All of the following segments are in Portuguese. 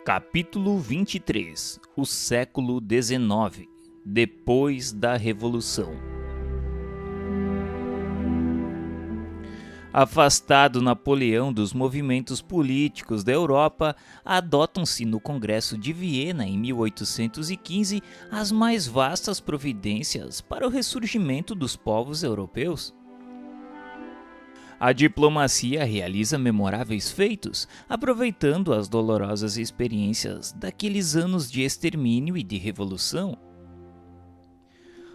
Capítulo 23 O século XIX Depois da Revolução. Afastado Napoleão dos movimentos políticos da Europa, adotam-se no Congresso de Viena em 1815 as mais vastas providências para o ressurgimento dos povos europeus. A diplomacia realiza memoráveis feitos, aproveitando as dolorosas experiências daqueles anos de extermínio e de revolução.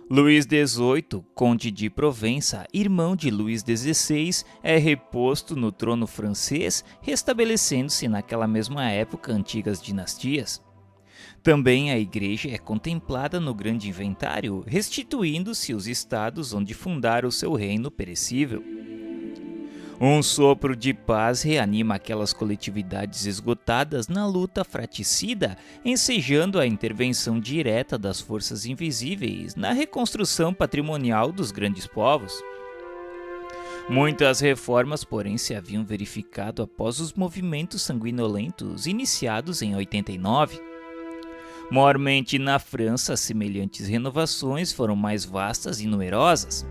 Luís XVIII, conde de Provença, irmão de Luís XVI, é reposto no trono francês, restabelecendo-se naquela mesma época antigas dinastias. Também a Igreja é contemplada no grande inventário, restituindo-se os estados onde fundara o seu reino perecível. Um sopro de paz reanima aquelas coletividades esgotadas na luta fratricida, ensejando a intervenção direta das forças invisíveis na reconstrução patrimonial dos grandes povos. Muitas reformas, porém, se haviam verificado após os movimentos sanguinolentos iniciados em 89. Maiormente na França, semelhantes renovações foram mais vastas e numerosas.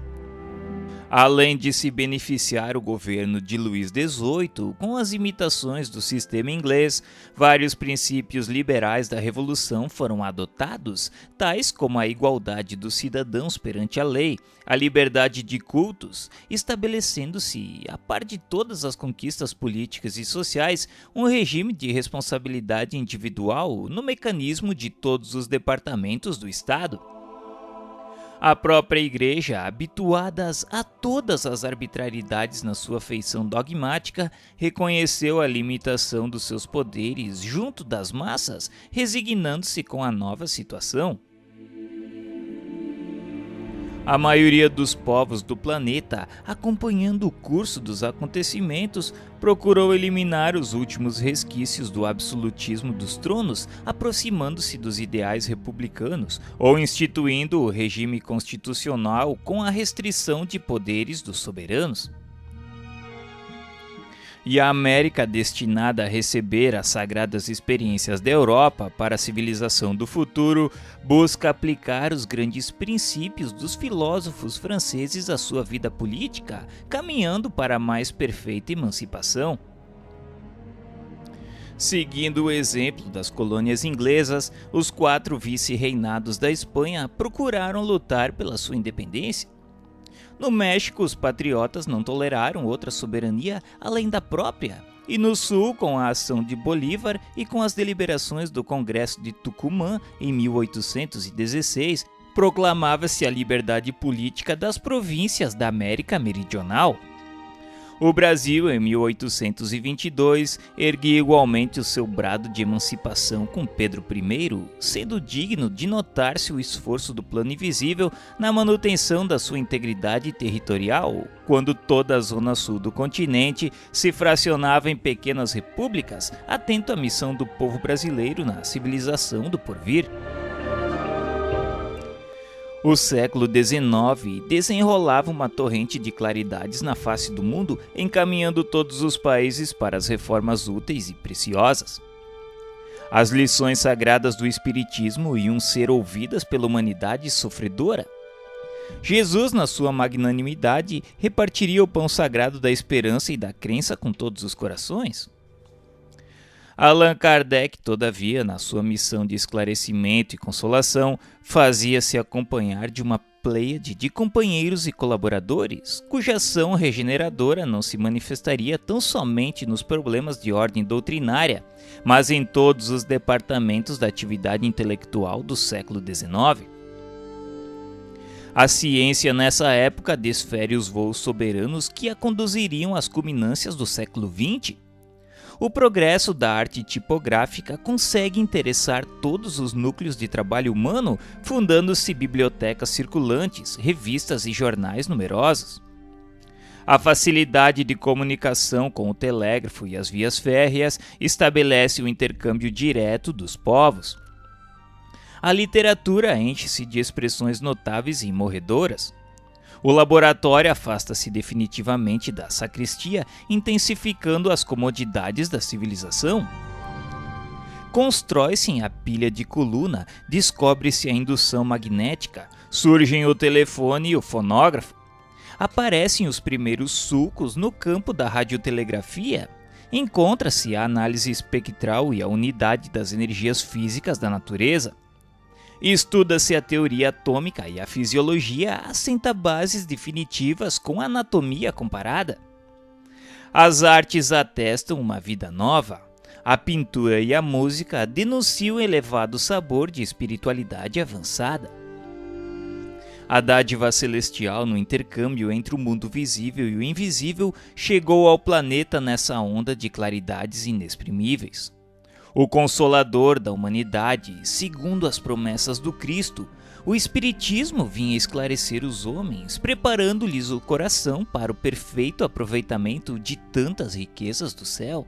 Além de se beneficiar o governo de Luís XVIII com as imitações do sistema inglês, vários princípios liberais da Revolução foram adotados, tais como a igualdade dos cidadãos perante a lei, a liberdade de cultos, estabelecendo-se, a par de todas as conquistas políticas e sociais, um regime de responsabilidade individual no mecanismo de todos os departamentos do Estado. A própria Igreja, habituadas a todas as arbitrariedades na sua feição dogmática, reconheceu a limitação dos seus poderes junto das massas, resignando-se com a nova situação. A maioria dos povos do planeta, acompanhando o curso dos acontecimentos, procurou eliminar os últimos resquícios do absolutismo dos tronos, aproximando-se dos ideais republicanos ou instituindo o regime constitucional com a restrição de poderes dos soberanos. E a América, destinada a receber as sagradas experiências da Europa para a civilização do futuro, busca aplicar os grandes princípios dos filósofos franceses à sua vida política, caminhando para a mais perfeita emancipação. Seguindo o exemplo das colônias inglesas, os 4 vice-reinados da Espanha procuraram lutar pela sua independência. No México, os patriotas não toleraram outra soberania além da própria, e no Sul, com a ação de Bolívar e com as deliberações do Congresso de Tucumã em 1816, proclamava-se a liberdade política das províncias da América Meridional. O Brasil, em 1822, erguia igualmente o seu brado de emancipação com Pedro I, sendo digno de notar-se o esforço do plano invisível na manutenção da sua integridade territorial, quando toda a zona sul do continente se fracionava em pequenas repúblicas, atento à missão do povo brasileiro na civilização do porvir. O século XIX desenrolava uma torrente de claridades na face do mundo, encaminhando todos os países para as reformas úteis e preciosas. As lições sagradas do Espiritismo iam ser ouvidas pela humanidade sofredora. Jesus, na sua magnanimidade, repartiria o pão sagrado da esperança e da crença com todos os corações. Allan Kardec, todavia, na sua missão de esclarecimento e consolação, fazia-se acompanhar de uma pleiade de companheiros e colaboradores, cuja ação regeneradora não se manifestaria tão somente nos problemas de ordem doutrinária, mas em todos os departamentos da atividade intelectual do século XIX. A ciência nessa época desfere os voos soberanos que a conduziriam às culminâncias do século XX. O progresso da arte tipográfica consegue interessar todos os núcleos de trabalho humano, fundando-se bibliotecas circulantes, revistas e jornais numerosos. A facilidade de comunicação com o telégrafo e as vias férreas estabelece o intercâmbio direto dos povos. A literatura enche-se de expressões notáveis e morredoras. O laboratório afasta-se definitivamente da sacristia, intensificando as comodidades da civilização. Constrói-se a pilha de coluna, descobre-se a indução magnética, surgem o telefone e o fonógrafo. Aparecem os primeiros sulcos no campo da radiotelegrafia. Encontra-se a análise espectral e a unidade das energias físicas da natureza. Estuda-se a teoria atômica e a fisiologia assenta bases definitivas com a anatomia comparada. As artes atestam uma vida nova. A pintura e a música denunciam elevado sabor de espiritualidade avançada. A dádiva celestial no intercâmbio entre o mundo visível e o invisível chegou ao planeta nessa onda de claridades inexprimíveis. O Consolador da humanidade, segundo as promessas do Cristo, o Espiritismo vinha esclarecer os homens, preparando-lhes o coração para o perfeito aproveitamento de tantas riquezas do céu.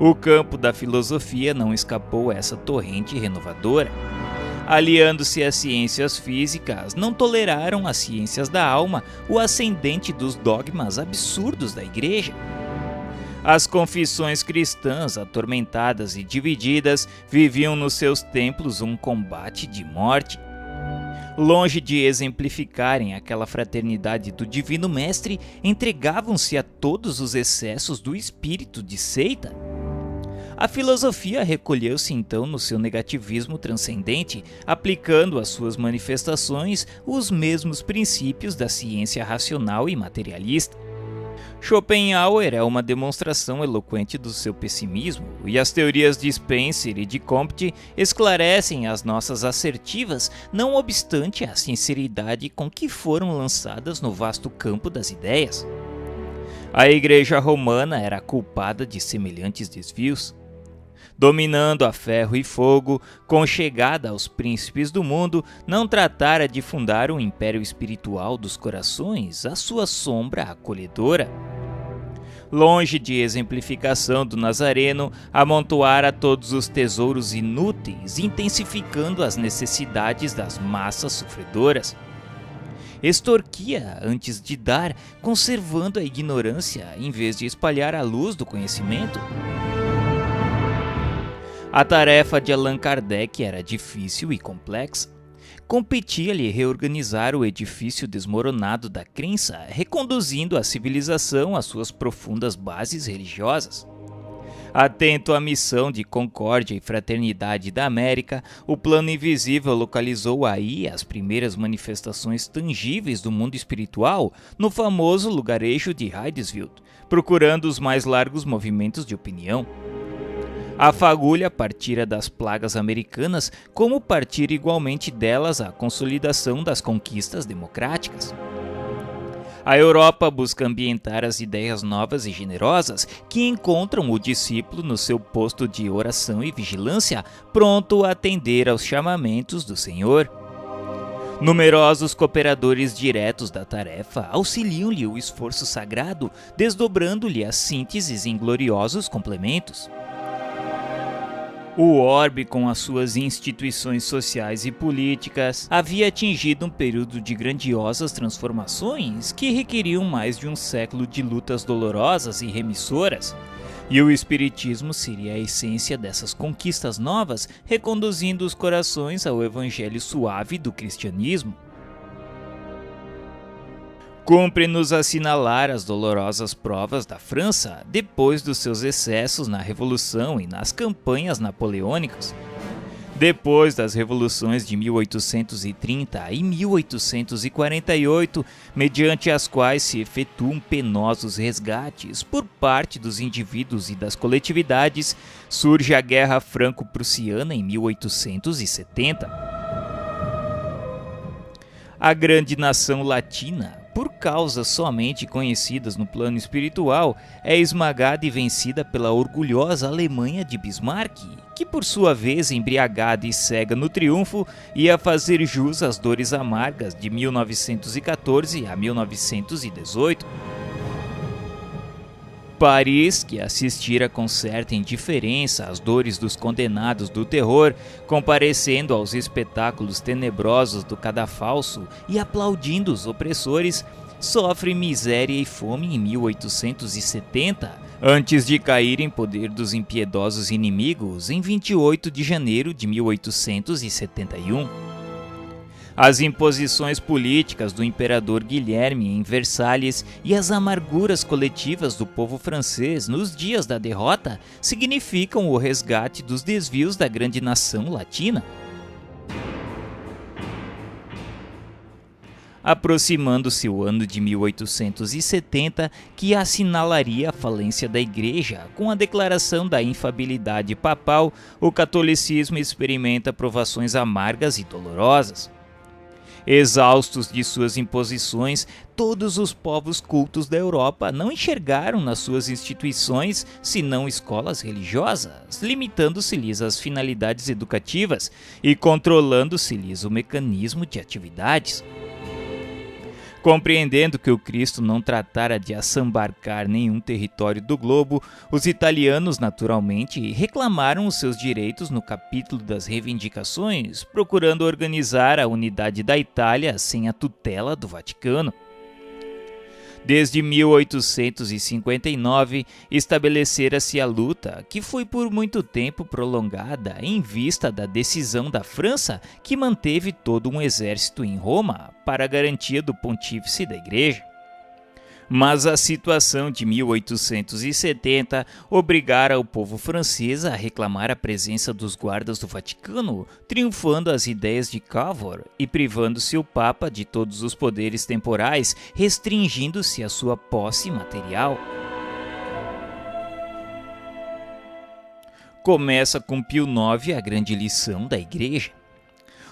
O campo da filosofia não escapou a essa torrente renovadora. Aliando-se às ciências físicas, não toleraram as ciências da alma o ascendente dos dogmas absurdos da Igreja. As confissões cristãs, atormentadas e divididas, viviam nos seus templos um combate de morte. Longe de exemplificarem aquela fraternidade do Divino Mestre, entregavam-se a todos os excessos do espírito de seita. A filosofia recolheu-se então no seu negativismo transcendente, aplicando às suas manifestações os mesmos princípios da ciência racional e materialista. Schopenhauer é uma demonstração eloquente do seu pessimismo, e as teorias de Spencer e de Comte esclarecem as nossas assertivas, não obstante a sinceridade com que foram lançadas no vasto campo das ideias. A Igreja Romana era culpada de semelhantes desvios. Dominando a ferro e fogo, com chegada aos príncipes do mundo, não tratara de fundar um império espiritual dos corações, a sua sombra acolhedora. Longe de exemplificação do Nazareno, amontoara todos os tesouros inúteis, intensificando as necessidades das massas sofredoras. Extorquia antes de dar, conservando a ignorância em vez de espalhar a luz do conhecimento. A tarefa de Allan Kardec era difícil e complexa. Competia-lhe reorganizar o edifício desmoronado da crença, reconduzindo a civilização às suas profundas bases religiosas. Atento à missão de concórdia e fraternidade da América, o plano invisível localizou aí as primeiras manifestações tangíveis do mundo espiritual no famoso lugarejo de Hydesville, procurando os mais largos movimentos de opinião. A fagulha partira das plagas americanas, como partira igualmente delas a consolidação das conquistas democráticas. A Europa busca ambientar as ideias novas e generosas que encontram o discípulo no seu posto de oração e vigilância, pronto a atender aos chamamentos do Senhor. Numerosos cooperadores diretos da tarefa auxiliam-lhe o esforço sagrado, desdobrando-lhe as sínteses em gloriosos complementos. O orbe, com as suas instituições sociais e políticas, havia atingido um período de grandiosas transformações que requeriam mais de um século de lutas dolorosas e remissoras. E o Espiritismo seria a essência dessas conquistas novas, reconduzindo os corações ao evangelho suave do cristianismo. Cumpre-nos assinalar as dolorosas provas da França depois dos seus excessos na Revolução e nas campanhas napoleônicas. Depois das revoluções de 1830 e 1848, mediante as quais se efetuam penosos resgates por parte dos indivíduos e das coletividades, surge a Guerra Franco-Prussiana em 1870. A grande nação latina, por causas somente conhecidas no plano espiritual, é esmagada e vencida pela orgulhosa Alemanha de Bismarck, que por sua vez, embriagada e cega no triunfo, ia fazer jus às dores amargas de 1914 a 1918. Paris, que assistira com certa indiferença às dores dos condenados do terror, comparecendo aos espetáculos tenebrosos do cadafalso e aplaudindo os opressores, sofre miséria e fome em 1870, antes de cair em poder dos impiedosos inimigos em 28 de janeiro de 1871. As imposições políticas do imperador Guilherme em Versalhes e as amarguras coletivas do povo francês nos dias da derrota significam o resgate dos desvios da grande nação latina. Aproximando-se o ano de 1870, que assinalaria a falência da Igreja, com a declaração da infabilidade papal, o catolicismo experimenta provações amargas e dolorosas. Exaustos de suas imposições, todos os povos cultos da Europa não enxergaram nas suas instituições senão escolas religiosas, limitando-se-lhes as finalidades educativas e controlando-se-lhes o mecanismo de atividades. Compreendendo que o Cristo não tratara de assambarcar nenhum território do globo, os italianos naturalmente reclamaram os seus direitos no capítulo das reivindicações, procurando organizar a unidade da Itália sem a tutela do Vaticano. Desde 1859, estabelecera-se a luta, que foi por muito tempo prolongada em vista da decisão da França, que manteve todo um exército em Roma para a garantia do pontífice da Igreja. Mas a situação de 1870 obrigara o povo francês a reclamar a presença dos guardas do Vaticano, triunfando as ideias de Cavour e privando-se o Papa de todos os poderes temporais, restringindo-se a sua posse material. Começa com Pio IX a grande lição da Igreja.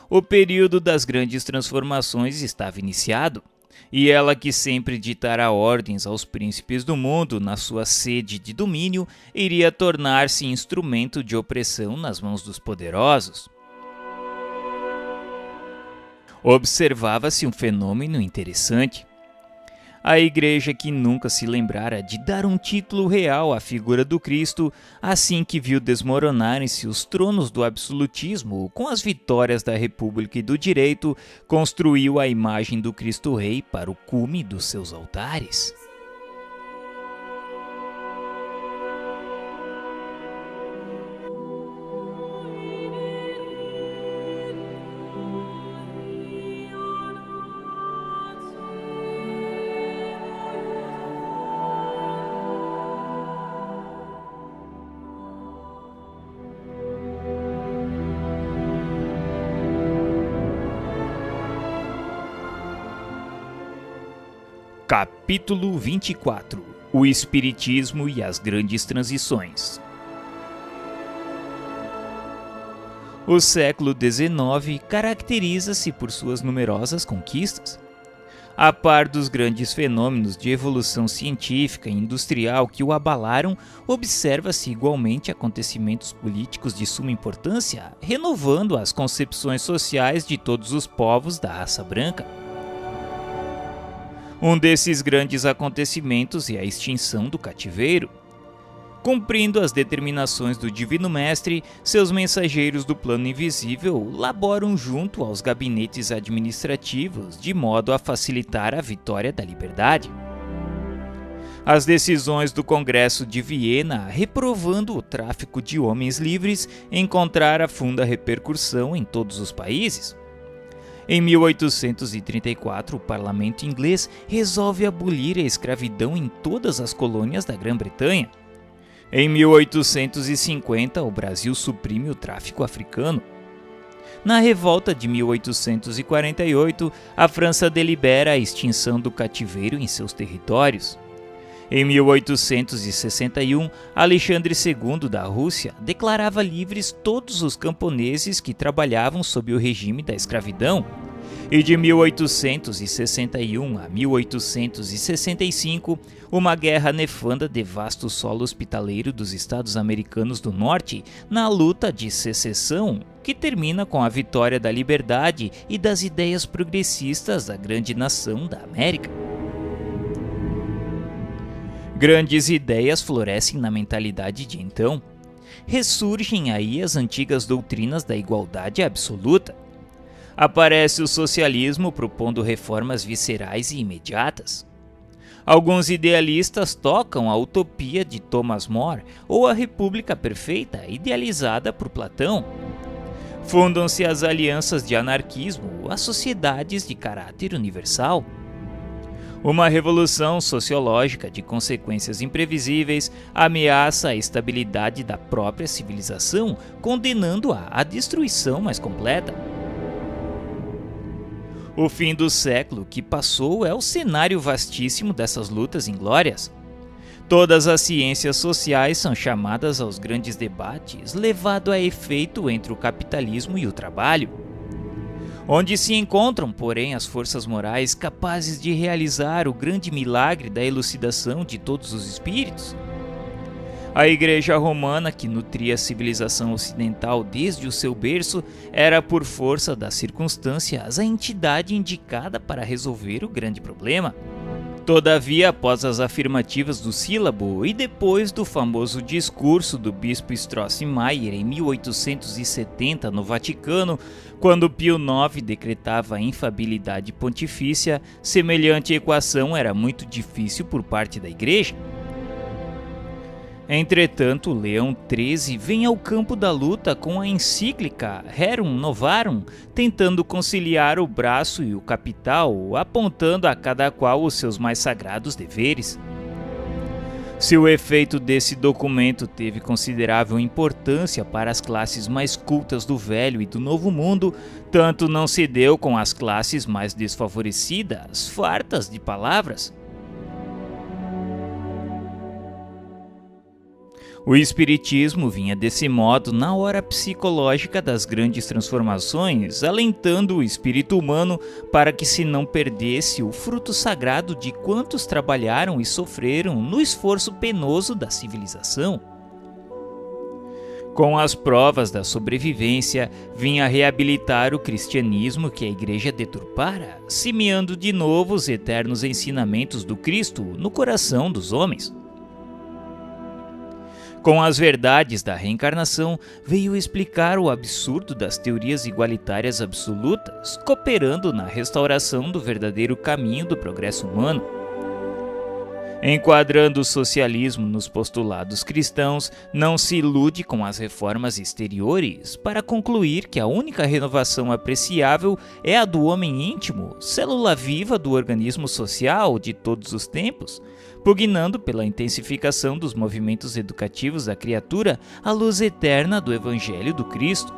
O período das grandes transformações estava iniciado, e ela que sempre ditará ordens aos príncipes do mundo na sua sede de domínio, iria tornar-se instrumento de opressão nas mãos dos poderosos. Observava-se um fenômeno interessante. A Igreja, que nunca se lembrara de dar um título real à figura do Cristo, assim que viu desmoronarem-se os tronos do absolutismo com as vitórias da República e do Direito, construiu a imagem do Cristo Rei para o cume dos seus altares. Capítulo 24 – O Espiritismo e as Grandes Transições. O século XIX caracteriza-se por suas numerosas conquistas. A par dos grandes fenômenos de evolução científica e industrial que o abalaram, observa-se igualmente acontecimentos políticos de suma importância, renovando as concepções sociais de todos os povos da raça branca. Um desses grandes acontecimentos é a extinção do cativeiro. Cumprindo as determinações do Divino Mestre, seus mensageiros do plano invisível laboram junto aos gabinetes administrativos de modo a facilitar a vitória da liberdade. As decisões do Congresso de Viena, reprovando o tráfico de homens livres, encontraram funda repercussão em todos os países. Em 1834, o parlamento inglês resolve abolir a escravidão em todas as colônias da Grã-Bretanha. Em 1850, o Brasil suprime o tráfico africano. Na revolta de 1848, a França delibera a extinção do cativeiro em seus territórios. Em 1861, Alexandre II da Rússia declarava livres todos os camponeses que trabalhavam sob o regime da escravidão. E de 1861 a 1865, uma guerra nefanda devasta o solo hospitaleiro dos Estados Americanos do Norte na luta de secessão, que termina com a vitória da liberdade e das ideias progressistas da grande nação da América. Grandes ideias florescem na mentalidade de então. Ressurgem aí as antigas doutrinas da igualdade absoluta. aparece o socialismo propondo reformas viscerais e imediatas. Alguns idealistas tocam a utopia de Thomas More ou a República Perfeita, idealizada por Platão. Fundam-se as alianças de anarquismo, as sociedades de caráter universal. Uma revolução sociológica de consequências imprevisíveis ameaça a estabilidade da própria civilização, condenando-a à destruição mais completa. O fim do século que passou é o cenário vastíssimo dessas lutas inglórias. Todas as ciências sociais são chamadas aos grandes debates levados a efeito entre o capitalismo e o trabalho, onde se encontram, porém, as forças morais capazes de realizar o grande milagre da elucidação de todos os espíritos. A Igreja Romana, que nutria a civilização ocidental desde o seu berço, era, por força das circunstâncias, a entidade indicada para resolver o grande problema. Todavia, após as afirmativas do Sílabo e depois do famoso discurso do bispo Strossmayer em 1870 no Vaticano, quando Pio IX decretava a infabilidade pontifícia, semelhante equação era muito difícil por parte da Igreja. Entretanto, Leão XIII vem ao campo da luta com a encíclica Rerum Novarum, tentando conciliar o braço e o capital, apontando a cada qual os seus mais sagrados deveres. Se o efeito desse documento teve considerável importância para as classes mais cultas do Velho e do Novo Mundo, tanto não se deu com as classes mais desfavorecidas, fartas de palavras. O Espiritismo vinha desse modo na hora psicológica das grandes transformações, alentando o espírito humano para que se não perdesse o fruto sagrado de quantos trabalharam e sofreram no esforço penoso da civilização. Com as provas da sobrevivência, vinha reabilitar o cristianismo que a Igreja deturpara, semeando de novo os eternos ensinamentos do Cristo no coração dos homens. Com as verdades da reencarnação, veio explicar o absurdo das teorias igualitárias absolutas, cooperando na restauração do verdadeiro caminho do progresso humano. Enquadrando o socialismo nos postulados cristãos, não se ilude com as reformas exteriores para concluir que a única renovação apreciável é a do homem íntimo, célula viva do organismo social de todos os tempos, pugnando pela intensificação dos movimentos educativos da criatura à luz eterna do Evangelho do Cristo.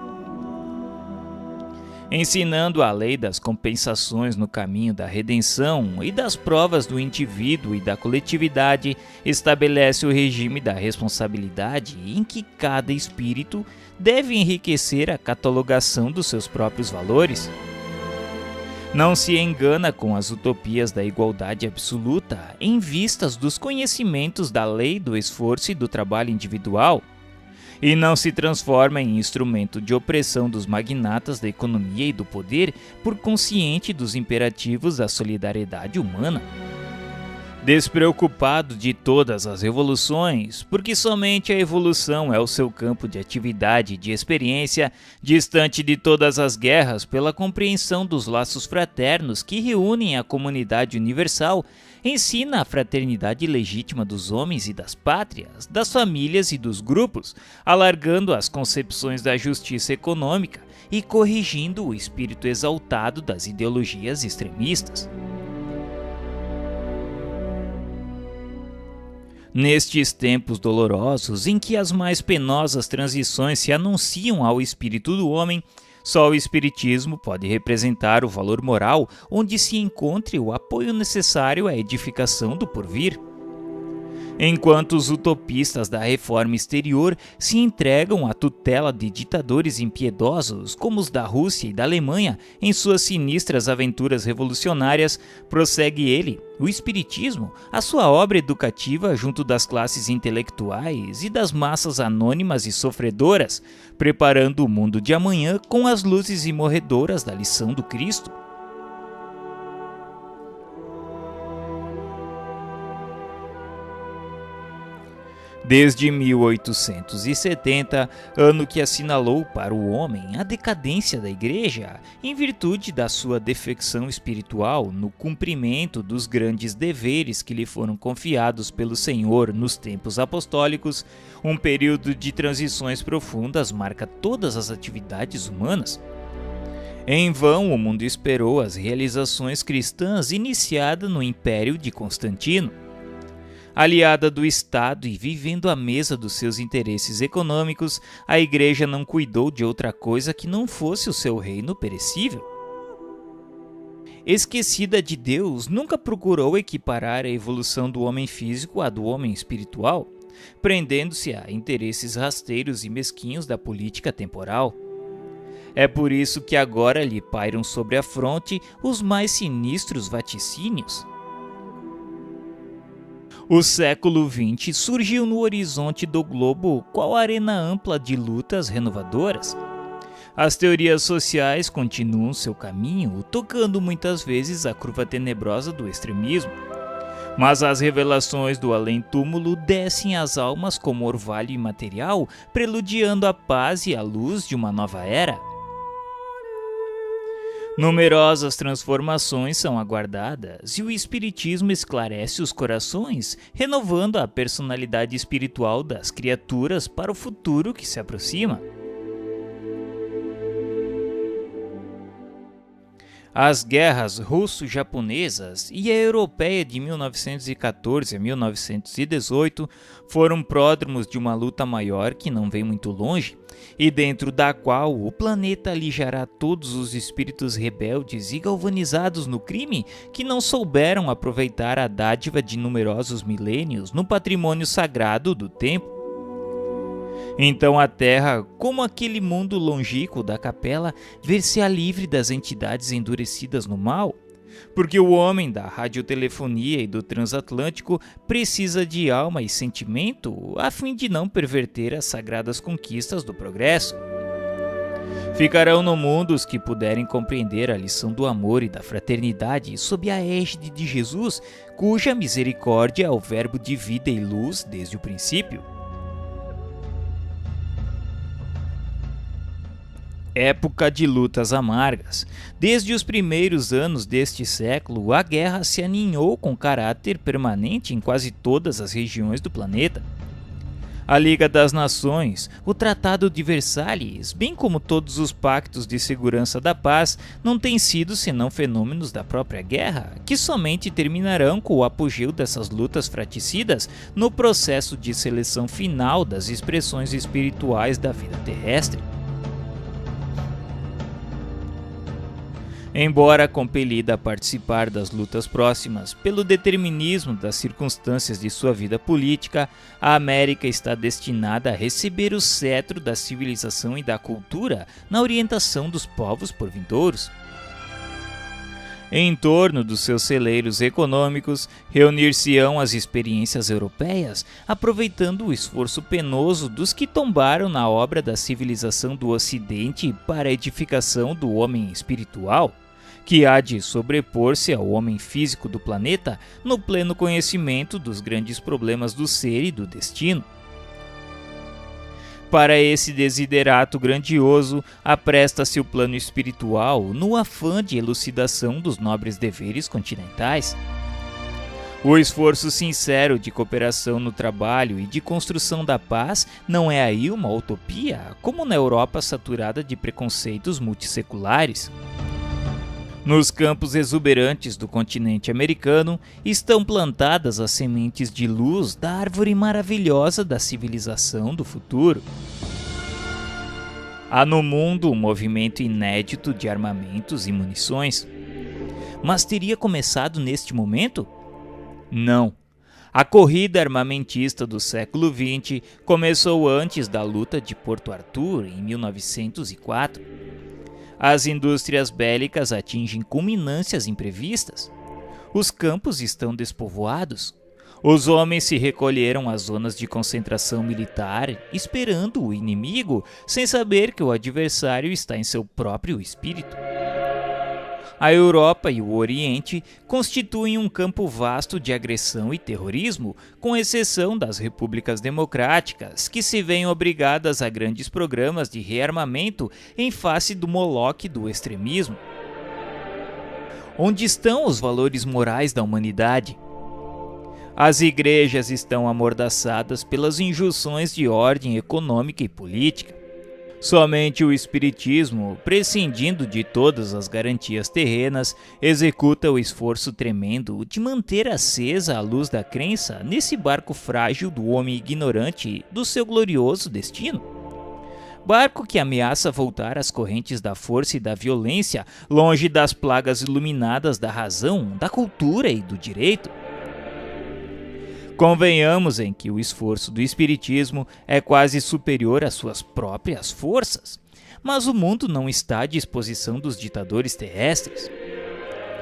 Ensinando a lei das compensações no caminho da redenção e das provas do indivíduo e da coletividade, estabelece o regime da responsabilidade em que cada espírito deve enriquecer a catalogação dos seus próprios valores. Não se engana com as utopias da igualdade absoluta em vistas dos conhecimentos da lei do esforço e do trabalho individual, e não se transforma em instrumento de opressão dos magnatas da economia e do poder por consciente dos imperativos da solidariedade humana. Despreocupado de todas as revoluções, porque somente a evolução é o seu campo de atividade e de experiência, distante de todas as guerras pela compreensão dos laços fraternos que reúnem a comunidade universal, ensina a fraternidade legítima dos homens e das pátrias, das famílias e dos grupos, alargando as concepções da justiça econômica e corrigindo o espírito exaltado das ideologias extremistas. Nestes tempos dolorosos em que as mais penosas transições se anunciam ao espírito do homem, só o Espiritismo pode representar o valor moral onde se encontre o apoio necessário à edificação do porvir. Enquanto os utopistas da reforma exterior se entregam à tutela de ditadores impiedosos como os da Rússia e da Alemanha em suas sinistras aventuras revolucionárias, prossegue ele, o Espiritismo, a sua obra educativa junto das classes intelectuais e das massas anônimas e sofredoras, preparando o mundo de amanhã com as luzes imorredoras da lição do Cristo. Desde 1870, ano que assinalou para o homem a decadência da Igreja, em virtude da sua defecção espiritual no cumprimento dos grandes deveres que lhe foram confiados pelo Senhor nos tempos apostólicos, um período de transições profundas marca todas as atividades humanas. Em vão, o mundo esperou as realizações cristãs iniciadas no Império de Constantino. Aliada do Estado e vivendo à mesa dos seus interesses econômicos, a Igreja não cuidou de outra coisa que não fosse o seu reino perecível. Esquecida de Deus, nunca procurou equiparar a evolução do homem físico à do homem espiritual, prendendo-se a interesses rasteiros e mesquinhos da política temporal. É por isso que agora lhe pairam sobre a fronte os mais sinistros vaticínios. O século XX surgiu no horizonte do globo qual arena ampla de lutas renovadoras. As teorias sociais continuam seu caminho, tocando muitas vezes a curva tenebrosa do extremismo. Mas as revelações do além-túmulo descem às almas como orvalho imaterial, preludiando a paz e a luz de uma nova era. Numerosas transformações são aguardadas e o Espiritismo esclarece os corações, renovando a personalidade espiritual das criaturas para o futuro que se aproxima. As guerras russo-japonesas e a europeia de 1914 a 1918 foram pródromos de uma luta maior que não vem muito longe, e dentro da qual o planeta alijará todos os espíritos rebeldes e galvanizados no crime que não souberam aproveitar a dádiva de numerosos milênios no patrimônio sagrado do tempo. Então a Terra, como aquele mundo longínquo da capela, ver-se-á livre das entidades endurecidas no mal, porque o homem da radiotelefonia e do transatlântico precisa de alma e sentimento a fim de não perverter as sagradas conquistas do progresso. Ficarão no mundo os que puderem compreender a lição do amor e da fraternidade sob a égide de Jesus, cuja misericórdia é o verbo de vida e luz desde o princípio. Época de lutas amargas. Desde os primeiros anos deste século, a guerra se aninhou com caráter permanente em quase todas as regiões do planeta. A Liga das Nações, o Tratado de Versalhes, bem como todos os pactos de segurança da paz, não têm sido senão fenômenos da própria guerra, que somente terminarão com o apogeu dessas lutas fraticidas no processo de seleção final das expressões espirituais da vida terrestre. Embora compelida a participar das lutas próximas pelo determinismo das circunstâncias de sua vida política, a América está destinada a receber o cetro da civilização e da cultura na orientação dos povos por vindouros. Em torno dos seus celeiros econômicos, reunir-se-ão as experiências europeias, aproveitando o esforço penoso dos que tombaram na obra da civilização do Ocidente para a edificação do homem espiritual, que há de sobrepor-se ao homem físico do planeta no pleno conhecimento dos grandes problemas do ser e do destino. Para esse desiderato grandioso, apresta-se o plano espiritual no afã de elucidação dos nobres deveres continentais. O esforço sincero de cooperação no trabalho e de construção da paz não é aí uma utopia, como na Europa saturada de preconceitos multisseculares. Nos campos exuberantes do continente americano estão plantadas as sementes de luz da árvore maravilhosa da civilização do futuro. Há no mundo um movimento inédito de armamentos e munições. Mas teria começado neste momento? Não. A corrida armamentista do século XX começou antes da luta de Porto Arthur, em 1904. As indústrias bélicas atingem culminâncias imprevistas. Os campos estão despovoados. Os homens se recolheram às zonas de concentração militar, esperando o inimigo, sem saber que o adversário está em seu próprio espírito. A Europa e o Oriente constituem um campo vasto de agressão e terrorismo, com exceção das repúblicas democráticas, que se veem obrigadas a grandes programas de rearmamento em face do moloque do extremismo. Onde estão os valores morais da humanidade? As igrejas estão amordaçadas pelas injunções de ordem econômica e política. Somente o Espiritismo, prescindindo de todas as garantias terrenas, executa o esforço tremendo de manter acesa a luz da crença nesse barco frágil do homem ignorante do seu glorioso destino. Barco que ameaça voltar às correntes da força e da violência, longe das plagas iluminadas da razão, da cultura e do direito. Convenhamos em que o esforço do Espiritismo é quase superior às suas próprias forças, mas o mundo não está à disposição dos ditadores terrestres.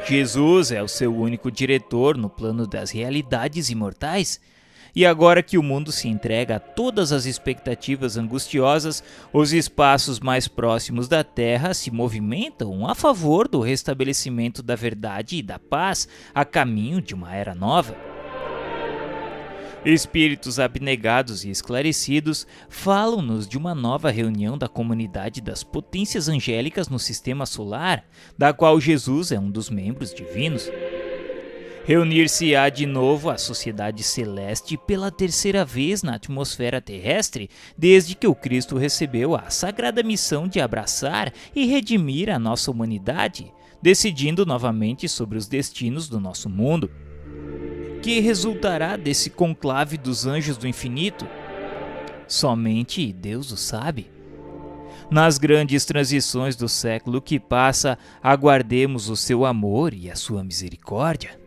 Jesus é o seu único diretor no plano das realidades imortais, e agora que o mundo se entrega a todas as expectativas angustiosas, os espaços mais próximos da Terra se movimentam a favor do restabelecimento da verdade e da paz a caminho de uma era nova. Espíritos abnegados e esclarecidos falam-nos de uma nova reunião da comunidade das potências angélicas no sistema solar, da qual Jesus é um dos membros divinos. Reunir-se-á de novo a sociedade celeste pela terceira vez na atmosfera terrestre, desde que o Cristo recebeu a sagrada missão de abraçar e redimir a nossa humanidade, decidindo novamente sobre os destinos do nosso mundo. Que resultará desse conclave dos anjos do infinito? Somente Deus o sabe. Nas grandes transições do século que passa, aguardemos o seu amor e a sua misericórdia.